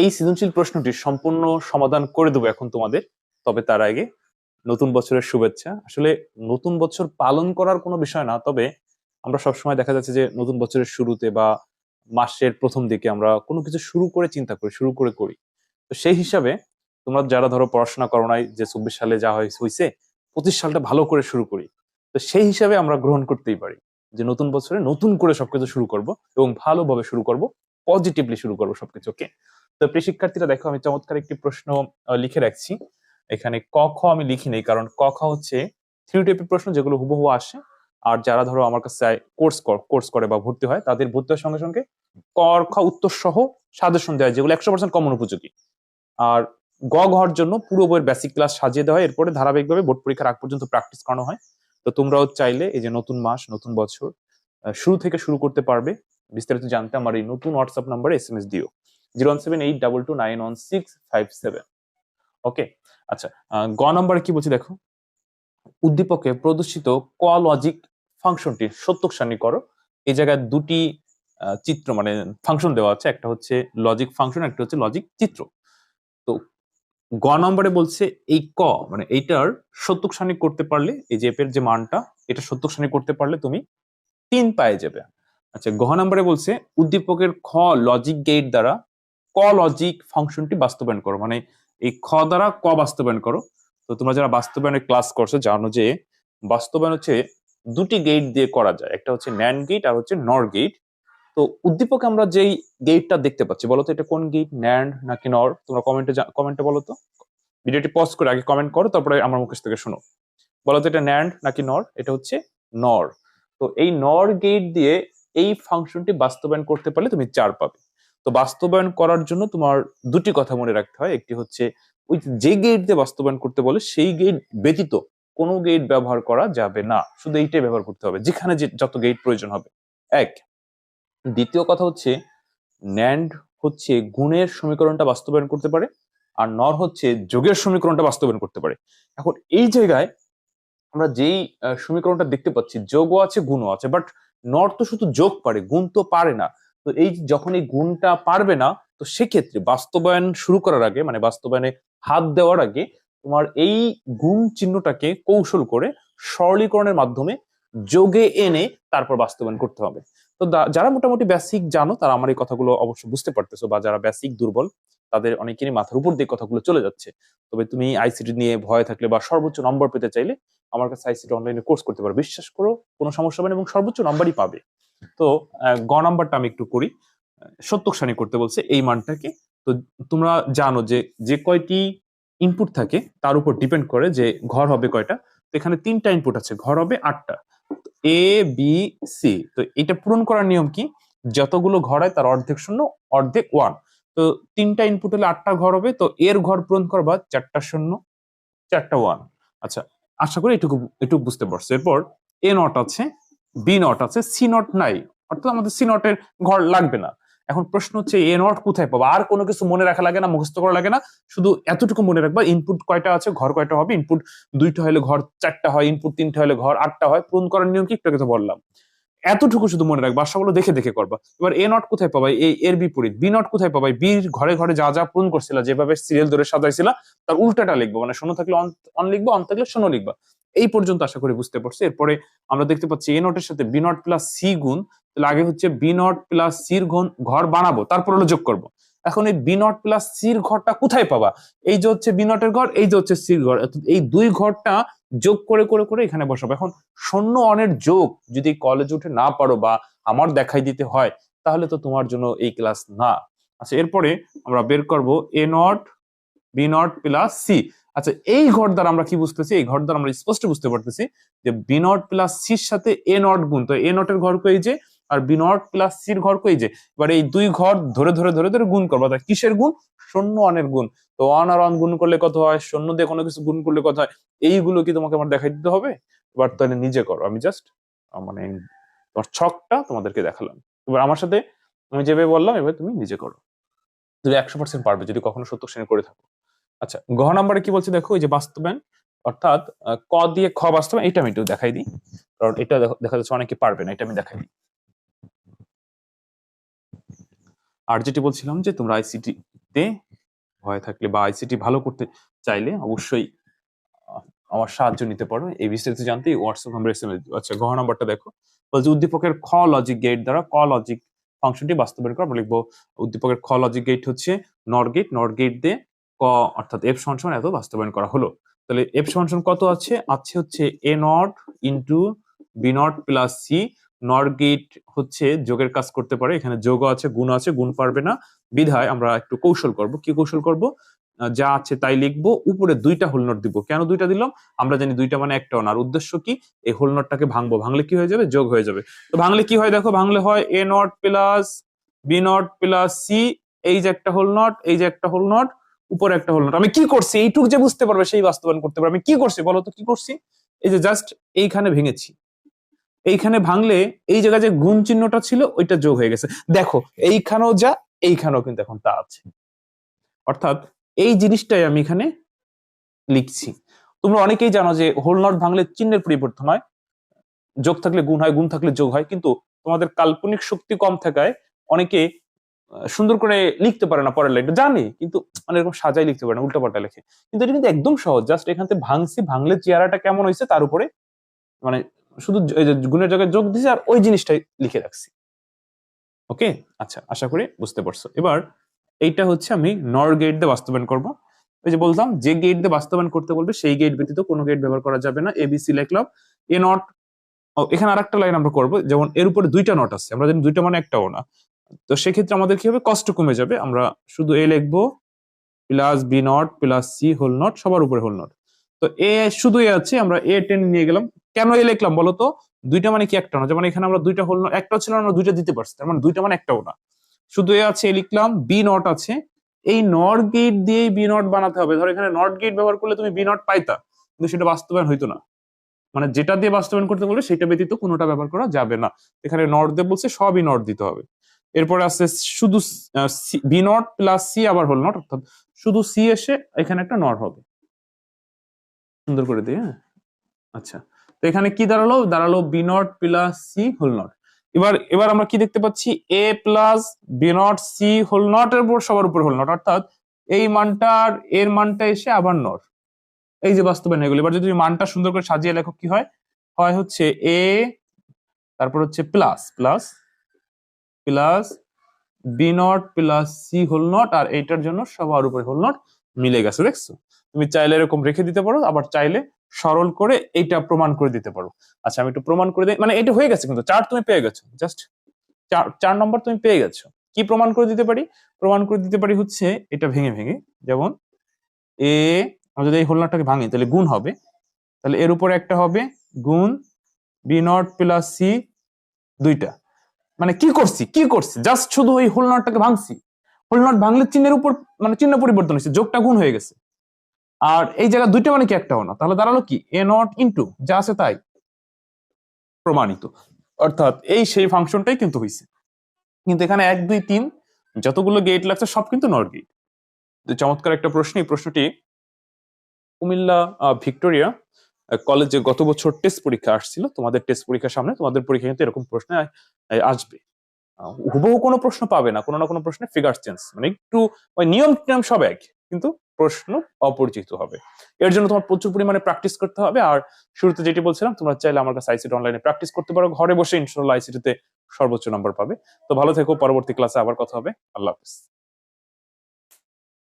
এই সৃজনশীল প্রশ্নটির সম্পূর্ণ সমাধান করে দেবো এখন তোমাদের। তবে তার আগে নতুন বছরের শুভেচ্ছা। আসলে নতুন বছর পালন করার কোনো বিষয় না, তবে আমরা সবসময় দেখা যাচ্ছে যে নতুন বছরের শুরুতে বা মাসের প্রথম দিকে আমরা কোনো কিছু শুরু করে চিন্তা করি, শুরু করে করি। তো সেই হিসাবে তোমরা যারা ধরো পড়াশোনা করো নাই, যে 24 সালে যা হয়েছে 25 সালটা ভালো করে শুরু করি, তো সেই হিসাবে আমরা গ্রহণ করতেই পারি যে নতুন বছরে নতুন করে সবকিছু শুরু করব এবং ভালোভাবে শুরু করব, পজিটিভলি শুরু করবো সবকিছু। ওকে, তো প্রিয় শিক্ষার্থীরা দেখো, আমি চমৎকার একটি প্রশ্ন লিখে রাখছি এখানে। ক খ আমি লিখি নেই, কারণ ক খ হচ্ছে থ্রি টাইপের প্রশ্ন যেগুলো হুবহু আসে। আর যারা ধরো আমার কাছে কোর্স করে বা ভর্তি হয়, তাদের ভর্তি হওয়ার সঙ্গে সঙ্গে ক খ উত্তর সহ সাজেশন দেয় যেগুলো 100% কমন উপযোগী। আর গ ঘর জন্য পুরো বইয়ের বেসিক ক্লাস সাজিয়ে দেওয়া হয়, এরপরে ধারাবাহিকভাবে বোর্ড পরীক্ষার আগ পর্যন্ত প্র্যাকটিস করানো হয়। তো তোমরাও চাইলে এই যে নতুন মাস নতুন বছর শুরু থেকে শুরু করতে পারবে। বিস্তারিত জানতে আমার এই নতুন হোয়াটসঅ্যাপ নাম্বারে SMS দিও, 01782291657। ওকে, আচ্ছা, গ নাম্বারে কি বলছি দেখো, উদ্দীপকে প্রদর্শিত ক লজিক ফাংশনটির সত্যক সারণী করো। এই জায়গায় দুটি চিত্র মানে ফাংশন দেওয়া আছে, একটা হচ্ছে লজিক ফাংশন, একটা হচ্ছে লজিক চিত্র। তো গ নম্বরে বলছে এই ক মানে এইটার সত্যক সারণী করতে পারলে, এই যে এর যে মানটা, এটা সত্যক সারণী করতে পারলে তুমি 3 পায়ে যাবে। আচ্ছা, গ নম্বরে বলছে উদ্দীপকের খ লজিক গেট দ্বারা ক লজিক ফাংশনটি বাস্তবায়ন করো, মানে এই খ দ্বারা ক বাস্তবায়ন করো। তো তোমরা যারা বাস্তবায়নের ক্লাস করছো জানো যে বাস্তবায়ন হচ্ছে দুটি গেট দিয়ে করা যায়, একটা হচ্ছে ন্যান্ড গেট আর হচ্ছে নর গেট। তো উদ্দীপকে আমরা যেই গেটটা দেখতে পাচ্ছি, বলতো এটা কোন গেট, ন্যান্ড নাকি নর? তোমরা কমেন্টে বলো তো। ভিডিওটি পজ করে আগে কমেন্ট করো, তারপরে আমার মুখ থেকে শোনো। বলতো এটা ন্যান্ড নাকি নর? এটা হচ্ছে নর। তো এই নর গেট দিয়ে এই ফাংশনটি বাস্তবায়ন করতে পারলে তুমি 4 পাবে। তো বাস্তবায়ন করার জন্য তোমার দুটি কথা মনে রাখতে হয়, একটি হচ্ছে ওই যে গেট দিয়ে বাস্তবায়ন করতে বলে সেই গেট ব্যতীত কোনো গেট ব্যবহার করা যাবে না, শুধু এইটাই ব্যবহার করতে হবে যেখানে যে যত গেট প্রয়োজন হবে। এক, দ্বিতীয় কথা হচ্ছে ন্যান্ড হচ্ছে গুণের সমীকরণটা বাস্তবায়ন করতে পারে, আর নর হচ্ছে যোগের সমীকরণটা বাস্তবায়ন করতে পারে। এখন এই জায়গায় আমরা যেই সমীকরণটা দেখতে পাচ্ছি, যোগও আছে গুণও আছে, বাট নর তো শুধু যোগ পারে, গুণ তো পারে না। তো এই যখন এই গুণটা পারবে না, তো সেক্ষেত্রে বাস্তবায়ন শুরু করার আগে মানে বাস্তবায়নে হাত দেওয়ার আগে তোমার এই গুণ চিহ্নটাকে কৌশল করে সরলীকরণের মাধ্যমে যোগে এনে তারপর বাস্তবায়ন করতে হবে। তো যারা মোটামুটি বেসিক জানো তারা আমার এই কথাগুলো অবশ্যই বুঝতে পারতেছো, বা যারা বেসিক দুর্বল তাদের অনেকেরই মাথার উপর দিয়ে কথাগুলো চলে যাচ্ছে। তবে তুমি আইসিটি নিয়ে ভয় থাকলে বা সর্বোচ্চ নম্বর পেতে চাইলে আমার কাছে আইসিটি অনলাইনে কোর্স করতে পারো, বিশ্বাস করো কোনো সমস্যা হবে না এবং সর্বোচ্চ নাম্বারই পাবে। তো গ নাম্বারটা আমি একটু করি। সত্যক সারণী করতে বলছে এই মানটাকে। তো তোমরা জানো যে যে কয়টি ইনপুট থাকে তার উপর ডিপেন্ড করে যে ঘর হবে কয়টা। তো এখানে 3টা ইনপুট আছে, ঘর হবে 8টা, এ বি সি। তো এটা পূরণ করার নিয়ম কি, যতগুলো ঘর হয় তার অর্ধেক শূন্য অর্ধেক 1। তো 3টা ইনপুট হলে 8টা ঘর হবে, তো এর ঘর পূরণ করবা 4টা শূন্য 4টা 1। আচ্ছা, আশা করি এটুকু এটুকু বুঝতে পারছো। এরপর এ নট আছে, বি নট আছে, সি নট নাই, অর্থাৎ আমাদের সি নটের ঘর লাগবে না। এখন প্রশ্ন হচ্ছে এ নট কোথায় পাবো? আর কোনো কিছু মনে রাখা লাগে না, মুখস্থ করা লাগে না, শুধু এতটুকু মনে রাখবা ইনপুট কয়টা আছে, ঘর কয়টা হবে। ইনপুট 2টা হলে ঘর 4টা হয়, ইনপুট 3টা হলে ঘর 8টা হয়। পূরণ করার নিয়ম কি একটু আগে তো বললাম, এতটুকু শুধু মনে রাখবা, বাসাগুলো দেখে দেখে করবা। এবার এ নট কোথায় পাবাই, এই এর বিপরীত বি নট কোথায় পাবাই, বির ঘরে ঘরে যা যা পূরণ করছিল, যেভাবে সিরিয়াল ধরে সাজাইছিলা তার উল্টাটা লিখবো, মানে শূন্য থাকলে অন লিখবো, অন থাকলে শূন্য লিখবা। এই পর্যন্ত আশা করি বুঝতে পারছি। এরপরে আমরা দেখতে পাচ্ছি এ নটের সাথে বি নট প্লাস সি গুণ, তাহলে আগে হচ্ছে বি নট প্লাস সির ঘর বানাবো, তারপর হলো যোগ করবো। এখন এই বি নট প্লাস সির ঘরটা কোথায় পাবা, এই যে হচ্ছে বি নটের ঘর, এই যে হচ্ছে সির ঘর, এই দুই ঘরটা যোগ করে করে করে এখানে বসাবো। এখন শূন্য অনের যোগ যদি কলেজে উঠে না পারো বা আমার দেখাই দিতে হয়, তাহলে তো তোমার জন্য এই ক্লাস না। আচ্ছা, এরপরে আমরা বের করব A not B not plus C. আচ্ছা, এই ঘর দ্বারা আমরা কি বুঝতেছি, এই ঘর দ্বারা আমরা স্পষ্ট বুঝতে পারতেছি যে বি নট প্লাস সির সাথে এ নট গুণ, তো এ নটের ঘর কই যে, আর বি নট প্লাস সির ঘর কই যে। এবার এই দুই ঘর ধরে ধরে ধরে ধরে গুণ করবো, তাই কিসের গুণ? শূন্য অনের গুণ। তো ওয়ান আর ওয়ান গুণ করলে কত হয়, শূন্য দিয়ে কোনো কিছু গুণ করলে কত হয়, এইগুলো কি তোমাকে আমার দেখাই দিতে হবে? এবার তাহলে নিজে করো, আমি জাস্ট মানে তোমার ছকটা তোমাদেরকে দেখালাম। এবার আমার সাথে আমি যেভাবে বললাম এবার তুমি নিজে করো, তুমি 100% পারবে যদি কখনো সত্য শ্রেণী করে থাকো। আচ্ছা, ঘ নম্বরে কি বলছে দেখো, এই যে বাস্তবায়ন, অর্থাৎ ক দিয়ে খ বাস্তবায়ন, এটা আমি একটু দেখাই দিই, কারণ এটা দেখা যাচ্ছে অনেকে পারবে না, এটা আমি দেখাই দিই। আর যেটি বলছিলাম যে তোমরা আইসিটি তে ভয় থাকলে বা আইসিটি ভালো করতে চাইলে অবশ্যই আমার সাহায্য নিতে পারো। এই বিস্তারিত জানতে হোয়াটসঅ্যাপ নাম্বার এসএমএস। আচ্ছা, ঘ নাম্বারটা দেখো, বলছে উদ্দীপকের খ লজিক গেট দ্বারা ক লজিক ফাংশনটি বাস্তবায়ন করা। আমরা লিখবো উদ্দীপকের খ লজিক গেট হচ্ছে নর গেট, নর গেট দিয়ে ক অর্থাৎ এফ সমান এত বাস্তবায়ন করা হলো। তাহলে এফ সমান কত আছে? আছে হচ্ছে A not into B not plus C. NOR gate হচ্ছে যোগের কাজ করতে পারে, এখানে যোগ আছে, গুণ আছে, গুণ পারবে না বিধায় আমরা একটু কৌশল করব। কি কৌশল করব? যা আছে তাই লিখবো, উপরে দুইটা হোল নোট দিব। কেন দুইটা দিলাম? আমরা জানি দুইটা মানে একটাও না। আর উদ্দেশ্য কি? এই হোল নোটটাকে ভাঙবো, ভাঙলে কি হয়ে যাবে? যোগ হয়ে যাবে। তো ভাঙলে কি হয় দেখো, ভাঙলে হয় A not plus B not plus C. এই যে একটা হোল নট, এই যে একটা হোল নট, উপরে একটা হোল নট। আমি কি করছি এইটুক যে বুঝতে পারবে সেই বাস্তবায়ন করতে পারবে। আমি কি করছি বলো তো, কি করছি? এই যে জাস্ট এইখানে ভেঙেছি, এইখানে ভাঙলে এই জায়গায় যে গুণ চিহ্নটা ছিল ওইটা যোগ হয়ে গেছে। দেখো এইখানেও যা, এইখানেও কিন্তু এখন তা আছে। অর্থাৎ এই জিনিসটাই আমি এখানে লিখছি। তোমরা অনেকেই জানো যে হোল নট ভাঙলে চিহ্নের পরিবর্তন হয়, যোগ থাকলে গুণ হয়, গুণ থাকলে যোগ হয়। কিন্তু তোমাদের কাল্পনিক শক্তি কম থাকায় অনেকে সুন্দর করে লিখতে পারে না পরের লাইনটা, জানে কিন্তু মানে এরকম সাজাই লিখতে পারে না, উল্টাপাল্টা লেখে। কিন্তু এটা কিন্তু একদম সহজ, জাস্ট এখান থেকে ভাঙছি, ভাঙলে চেহারাটা কেমন হয়েছে তার উপরে মানে শুধু এই যে গুণের জায়গায় যোগ দিছি আর ওই জিনিসটাই লিখে রাখছি। ওকে, আচ্ছা, আশা করি বুঝতে পারছো। এবার এইটা হচ্ছে আমি নর গেট দিয়ে বাস্তবায়ন করব। ওই যে বলতাম যে গেট দিয়ে বাস্তবায়ন করতে বলবে সেই গেট ব্যতীত কোনো গেট ব্যবহার করা যাবে না। এবিসি লিখলাম, এ নট। এখানে আরেকটা লাইন আমরা করবো, যেমন এর উপরে দুইটা নট আছে, আমরা জানি দুইটা মানে একটাও না। তো সেক্ষেত্রে আমাদের কি হবে? কষ্ট কমে যাবে। আমরা শুধু এ লিখবো plus B not plus C whole not, সবার উপরে হোল নট। তো এ শুধু এ আছে, আমরা এ টেনে নিয়ে গেলাম। কেন এ লিখলাম বলতো? দুইটা মানে কি একটা না, যেমন এখানে আমরা দুইটা হোল নট, একটাও ছিল আমরা দুইটা দিতে পারছি, তার মানে দুইটা মানে একটাও না। শুধু এ আছে, এ লিখলাম, বি নট আছে। এই নট গেট দিয়েই বি নট বানাতে হবে। ধরো এখানে নট গেট ব্যবহার করলে তুমি বি নট পাইতা, কিন্তু সেটা বাস্তবায়ন হইতো না। মানে যেটা দিয়ে বাস্তবায়ন করতে বলবে সেটা ব্যতীত কোনোটা ব্যবহার করা যাবে না। এখানে নট দিয়ে বলছে, সবই নট দিতে হবে। এরপরে আছে শুধু বি নট প্লাস সি আবার হোল নট, অর্থাৎ শুধু সি এসে এখানে একটা নট হবে। সুন্দর করে দিয়ে, হ্যাঁ, আচ্ছা। তো এখানে কি দাঁড়ালো? দাঁড়ালো B not plus C whole not. এবার এবার আমরা কি দেখতে পাচ্ছি? A plus B not C whole not এর উপর সবার উপর হোল নট, অর্থাৎ এই মানটা আর এর মানটা এসে আবার নট। এই যে বাস্তবায়ন হয়ে গেল। এবার যদি মানটা সুন্দর করে সাজিয়ে লেখো কি হয়? হয় হচ্ছে এ, তারপর হচ্ছে plus plus plus B not plus C whole not, আর এইটার জন্য সবার উপরে হোল নট মিলে গেছে। দেখছো? তুমি চাইলে এরকম রেখে দিতে পারো, আবার চাইলে সরল করে এইটা প্রমাণ করে দিতে পারো। আচ্ছা, আমি একটু প্রমাণ করে দিই। মানে এটা হয়ে গেছে, কিন্তু চার তুমি পেয়ে গেছো, জাস্ট চার নম্বর তুমি পেয়ে গেছো। কি প্রমাণ করে দিতে পারি? প্রমাণ করে দিতে পারি হচ্ছে এটা ভেঙে ভেঙে, যেমন এ, আমরা যদি এই হোল নটটাকে ভাঙি তাহলে গুণ হবে, তাহলে এর উপরে একটা হবে গুণ বি নট প্লাস সি, দুইটা। মানে কি করছি, কি করছি? জাস্ট শুধু ওই হোল নটটাকে ভাঙছি। হোল নট ভাঙলে চিহ্নের উপর মানে চিহ্ন পরিবর্তন হয়েছে, যোগটা গুণ হয়ে গেছে। আর এই জায়গা দুইটা মানে কি একটাও না, তাহলে দাঁড়ালো কি? এ নট ইন্টু যা আছে তাই, প্রমাণিত। অর্থাৎ এই সেই ফাংশনটাই কিন্তু হয়েছে। কিন্তু এখানে 1 2 3 যতগুলো গেট লাগছে সব কিন্তু নট গেট। চমৎকার একটা প্রশ্ন। এই প্রশ্নটি কুমিল্লা ভিক্টোরিয়া কলেজে গত বছর টেস্ট পরীক্ষা আসছিল। তোমাদের টেস্ট পরীক্ষার সামনে তোমাদের পরীক্ষা কিন্তু এরকম প্রশ্ন আসবে। হুবহু কোনো প্রশ্ন পাবে না, কোনো না কোনো প্রশ্নে ফিগার চেঞ্জ, মানে একটু ওই নিয়ম টিয়ম সব এক, কিন্তু প্রশ্ন অপরিচিত হবে। এর জন্য তোমার প্রচুর পরিমাণে প্র্যাকটিস করতে হবে। আর শুরুতে যেটি বলছিলাম, তোমরা চাইলে আমার কাছে আইসিটি অনলাইনে প্র্যাকটিস করতে পারো, ঘরে বসে ইনশাআল্লাহ আইসিটিতে সর্বোচ্চ নাম্বার পাবে। তো ভালো থেকো, পরবর্তী ক্লাসে আবার কথা হবে। আল্লাহ হাফেজ।